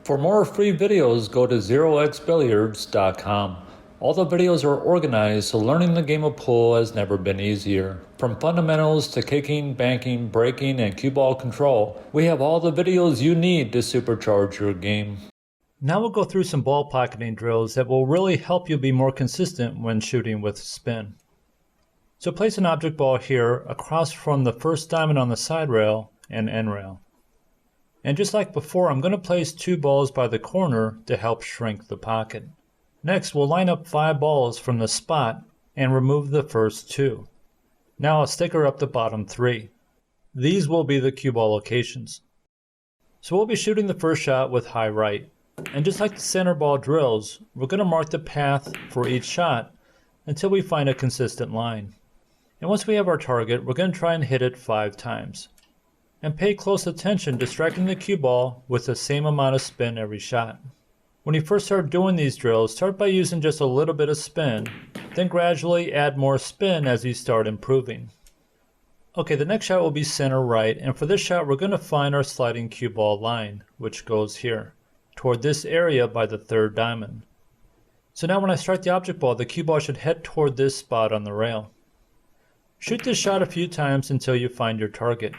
For more free videos, go to zeroxbilliards.com. All the videos are organized so learning the game of pool has never been easier. From fundamentals to kicking, banking, breaking, and cue ball control, we have all the videos you need to supercharge your game. Now we'll go through some ball pocketing drills that will really help you be more consistent when shooting with spin. So place an object ball here across from the first diamond on the side rail and end rail. And just like before, I'm going to place 2 balls by the corner to help shrink the pocket. Next, we'll line up 5 balls from the spot and remove the first 2. Now I'll sticker up the bottom 3. These will be the cue ball locations. So we'll be shooting the first shot with high right. And just like the center ball drills, we're going to mark the path for each shot until we find a consistent line. And once we have our target, we're going to try and hit it 5 times. And pay close attention to striking the cue ball with the same amount of spin every shot. When you first start doing these drills, start by using just a little bit of spin, then gradually add more spin as you start improving. Okay, the next shot will be center right, and for this shot we're going to find our sliding cue ball line, which goes here, toward this area by the 3rd diamond. So now when I strike the object ball, the cue ball should head toward this spot on the rail. Shoot this shot a few times until you find your target.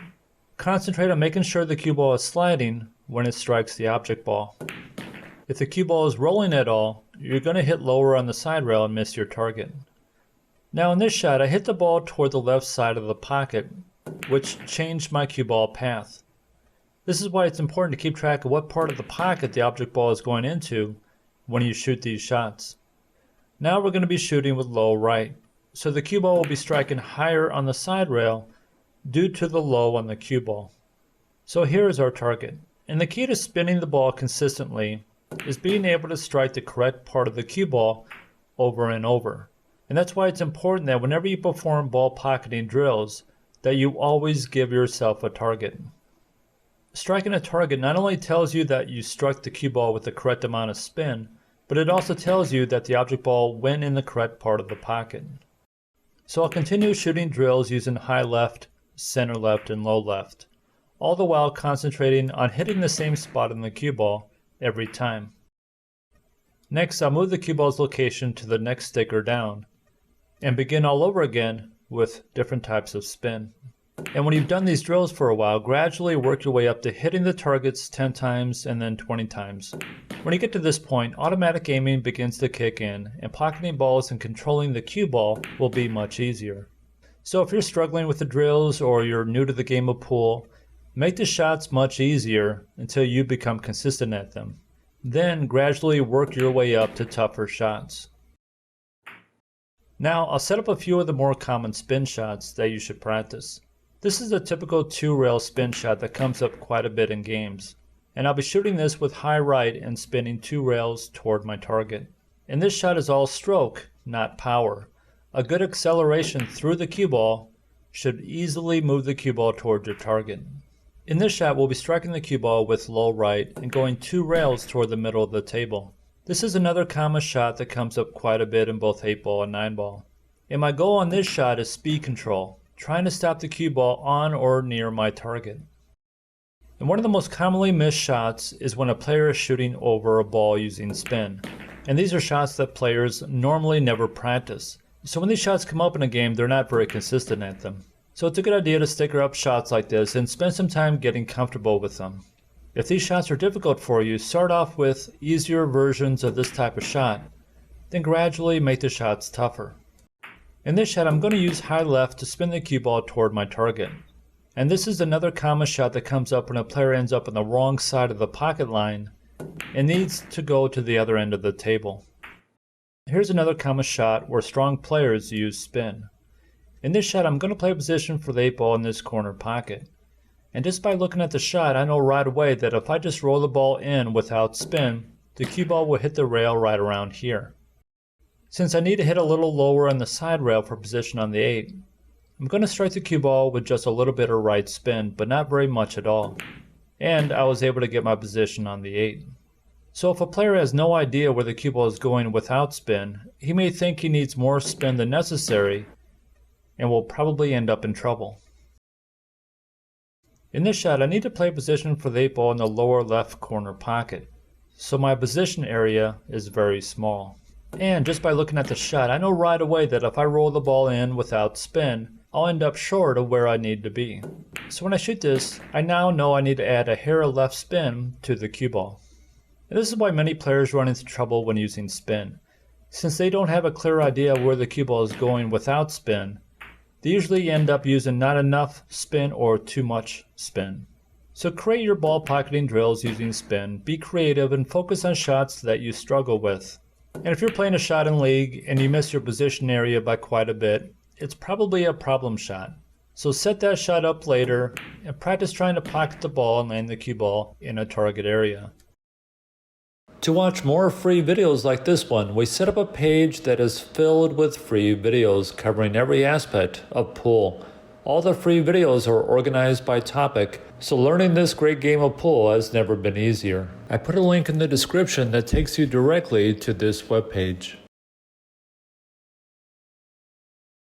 Concentrate on making sure the cue ball is sliding when it strikes the object ball. If the cue ball is rolling at all, you're going to hit lower on the side rail and miss your target. Now in this shot, I hit the ball toward the left side of the pocket, which changed my cue ball path. This is why it's important to keep track of what part of the pocket the object ball is going into when you shoot these shots. Now we're going to be shooting with low right, so the cue ball will be striking higher on the side rail due to the low on the cue ball. So here is our target, and the key to spinning the ball consistently is being able to strike the correct part of the cue ball over and over. And that's why it's important that whenever you perform ball pocketing drills, that you always give yourself a target. Striking a target not only tells you that you struck the cue ball with the correct amount of spin, but it also tells you that the object ball went in the correct part of the pocket. So I'll continue shooting drills using high left, center left, and low left, all the while concentrating on hitting the same spot on the cue ball every time. Next, I'll move the cue ball's location to the next sticker down and begin all over again with different types of spin. And when you've done these drills for a while, gradually work your way up to hitting the targets 10 times and then 20 times. When you get to this point, automatic aiming begins to kick in, and pocketing balls and controlling the cue ball will be much easier. So if you're struggling with the drills or you're new to the game of pool, make the shots much easier until you become consistent at them. Then gradually work your way up to tougher shots. Now I'll set up a few of the more common spin shots that you should practice. This is a typical 2-rail spin shot that comes up quite a bit in games. And I'll be shooting this with high right and spinning 2 rails toward my target. And this shot is all stroke, not power. A good acceleration through the cue ball should easily move the cue ball toward your target. In this shot, we'll be striking the cue ball with low right and going 2 rails toward the middle of the table. This is another common shot that comes up quite a bit in both 8-ball and 9-ball. And my goal on this shot is speed control, trying to stop the cue ball on or near my target. And one of the most commonly missed shots is when a player is shooting over a ball using spin. And these are shots that players normally never practice. So when these shots come up in a game, they're not very consistent at them. So it's a good idea to sticker up shots like this and spend some time getting comfortable with them. If these shots are difficult for you, start off with easier versions of this type of shot, then gradually make the shots tougher. In this shot, I'm going to use high left to spin the cue ball toward my target. And this is another common shot that comes up when a player ends up on the wrong side of the pocket line and needs to go to the other end of the table. Here's another common shot where strong players use spin. In this shot, I'm going to play a position for the 8-ball in this corner pocket. And just by looking at the shot, I know right away that if I just roll the ball in without spin, the cue ball will hit the rail right around here. Since I need to hit a little lower on the side rail for position on the 8, I'm going to strike the cue ball with just a little bit of right spin, but not very much at all. And I was able to get my position on the 8. So if a player has no idea where the cue ball is going without spin, he may think he needs more spin than necessary and will probably end up in trouble. In this shot, I need to play position for the 8-ball in the lower left corner pocket. so my position area is very small. And just by looking at the shot, I know right away that if I roll the ball in without spin, I'll end up short of where I need to be. So when I shoot this, I now know I need to add a hair of left spin to the cue ball. And this is why many players run into trouble when using spin. Since they don't have a clear idea where the cue ball is going without spin, they usually end up using not enough spin or too much spin. So create your ball pocketing drills using spin, be creative, and focus on shots that you struggle with. And if you're playing a shot in league and you miss your position area by quite a bit, it's probably a problem shot. So set that shot up later and practice trying to pocket the ball and land the cue ball in a target area. To watch more free videos like this one, we set up a page that is filled with free videos covering every aspect of pool. All the free videos are organized by topic, so learning this great game of pool has never been easier. I put a link in the description that takes you directly to this webpage.